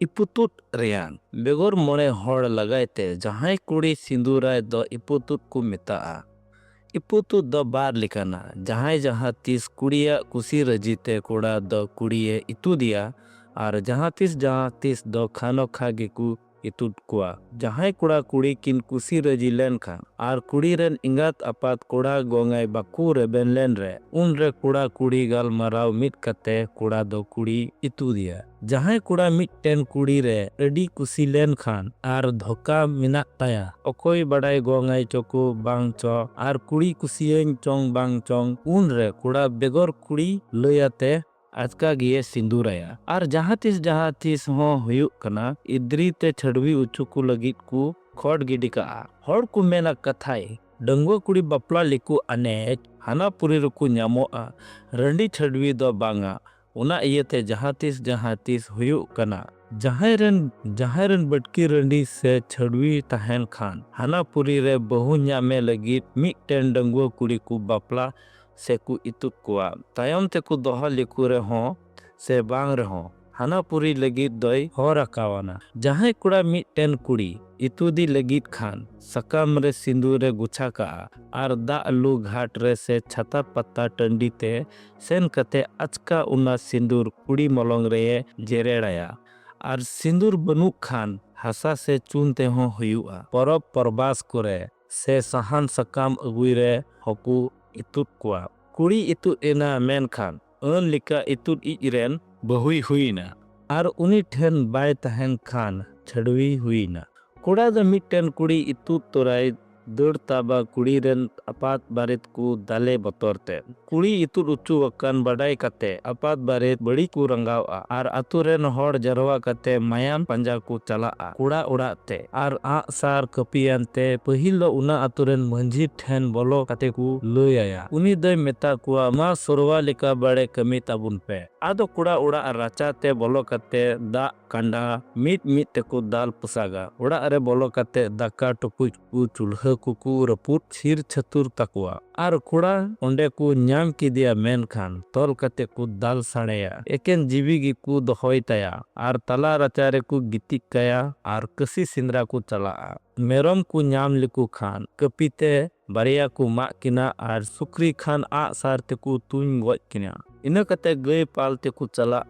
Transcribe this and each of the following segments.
इपुतुत Ryan बेगोर मोड़े हड़ लगाते जहां कुड़ी सिंदूराय दो इपुतुत को मेता। इपुतुत दो बार लिखाना जहां जहां तीस कुड़िया कुसी रजीते कोड़ा दो कुड़िए इतु दिया और जहां तीस दो खानो खागे को इतुत कुआ जहां कुड़ा कुड़ी किन कुसी रजी लेन खान और कुड़ी रेन इंगात अपात कोड़ा गोंगाई बाकू रेबेन लेन रे उन रे कुड़ा कुड़ी गाल मराव मिट कते कुड़ा दो कुड़ी इतु दिया जहां कुड़ा मिट्टेन कुड़ी रे अडी कुसी लेन खान आर धोका मिना ताया अकोई बड़ाई गोंगाई चोको बांग चो आर कुड़ी कुसियन चोंग बांग चोंग उन रे कुड़ा बेगोर कुड़ी लयाते आजका गिए सिंदूराया और जहां तीस हो हुयुक कना इद्री ते छड़वी उच्चू को लगित को खोट गिडी का हड़ को मेना कथाई डंगो कुड़ी बपला लिकु अनेक हाना पुरी रुकु न्यामोआ रंडी छड़वी दो बांगा उना इयते जहां तीस हुयुक कना जहां रन बटकी रंडी से छड़वी तहन खान हाना पुरी रे बहु न्यामे लगित मिटन डंगो कुड़ी को बपला से को इतुत कुआ तायम ते को दोहा लिकु रे हों से बांग रे हों हाना पुरी लगित दोई हो रकावाना जहां कुड़ा मिटन कुड़ी इतुदी लगित खान सकाम रे सिंदूर रे गुछा का आर दा अलू घाट रे से छता पत्ता टंडी ते सेन कते अचका उना सिंदूर कुड़ी मलंग रे जेरेड़ाया आर सिंदूर बनुक खान हसा से चुनते हों हुयुआ परब परबास करे से सहान सकाम अगुई रे हकू इतुत कुआ कुड़ी इतुत एना मेन खान अन लिका इतुत इरेन बहुई हुईना आर उनी ठेन बाय तहन खान छड़वी हुईना कुड़ा द मिटन कुड़ी इतुत तोराई दौड़ ताबा कुड़ी रेन अपात बारित को दाले बतौरते कुड़ी इतुत उच्चू वक्कान बड़ाई कते अपात बारित बड़ी को रंगाव आर अतु रेन हड़ जरवा कते मायाम पंजा को चला कुड़ा उड़ाते आर सार कपियानते पहिलो उना अतु रेन मंझी ठेन बोलो कते को लयाया उनी दय मेता कुआ मा सोरवा लिका बड़े कमी ताबुन पे आदो कुड़ा उड़ा राचाते बोलो कते दा कंडा मिट ते को दाल पुसागा उड़ा अरे बोलो कते दाका टुकुच को चूल्हा कुकू रपुट छिर छतुर तकुआ आर कुड़ा ओंडे को न्याम की दिया मेन खान तोल कते को दाल साड़ेया एकेन जीवी गी को दहोई तया आर तला रचारे को गितिक कया आर कसी सिंद्रा को चला मेरम को न्याम लिकु खान कपीते बारिया को मा किना आर सुक्री खान आ सारते को तुन गोज किना इना कते गई पालते को चला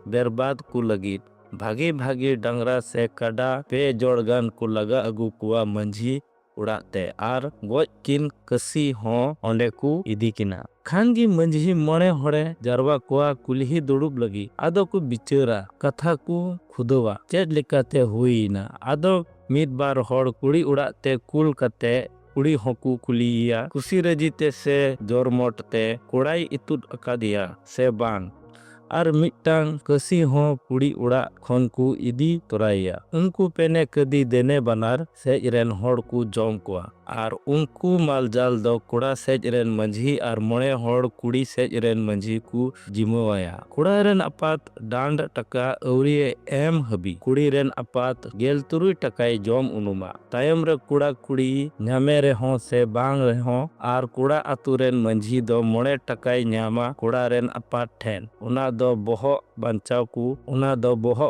बेरबाद को लगी भागे भागे डंगरा से काडा पे जोड़गान को लगा अगु कुआ मंझी उड़ाते आर गोज किन कसी हों ओंडे को इदी किना खानगी मंझी मणे होड़े जरवा कुआ कुल्ही दुड़ुब लगी आदो को बिचरा कथा को खुदवा चेड लिकाते हुईना आदो मिद बार होड़ कुड़ी उड़ाते कुल कते कुड़ी होकू कुलिया कुसी रजीते से जोर मोटते कुड़ाई इतुद अकादिया से बांग आर मिटांग कसी हो कुड़ी उड़ा खन को इदी तोराइया उनको पेने कदी देने बनार से इरेन होड़ को जोम कुआ आर उनको मालजाल दो कुड़ा सेज इरेन मंझी आर मोड़े होड़ कुड़ी सेज इरेन मंझी को जिमोवाया कुड़ा रेन अपात डांड टका अवरिये एम हबी कुड़ी रेन अपात गेल तुरुई टकाई जोम उनुमा तायम रे कुड़ा कुड़ी न्यामे रे हों से बांग रे हों आर कुड़ा अतु रेन मंझी दो मोड़े टकाई न्यामा कुड़ा रेन अपात ठेन उना दो बोहो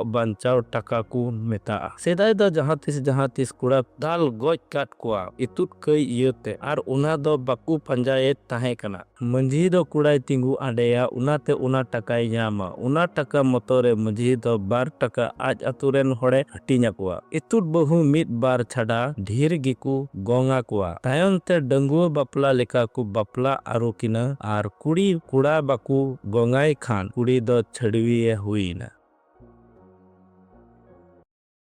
बंचाव टका को मेता सेदाय दो जहां तीस कुड़ा दाल गोज काट कुआ इतुत कई इयते आर उना दो बाकू पंजायत ताहे कना मंझी दो कुड़ाई तिंगु आडेया उनाते उना टकाई न्यामा उना टका मतोरे मंझी दो बार टका आज अतुरेन होड़े हटिन्या कुआ इतुत बहु मित बार छड़ा ढेर गिकु गोंगा कुआ तायम ते डंगुआ बपला लेका को बपला आरो किना आर कुड़ी कुड़ा बाकू गोंगाई खान कुड़ी दो छड़वी हुई ना।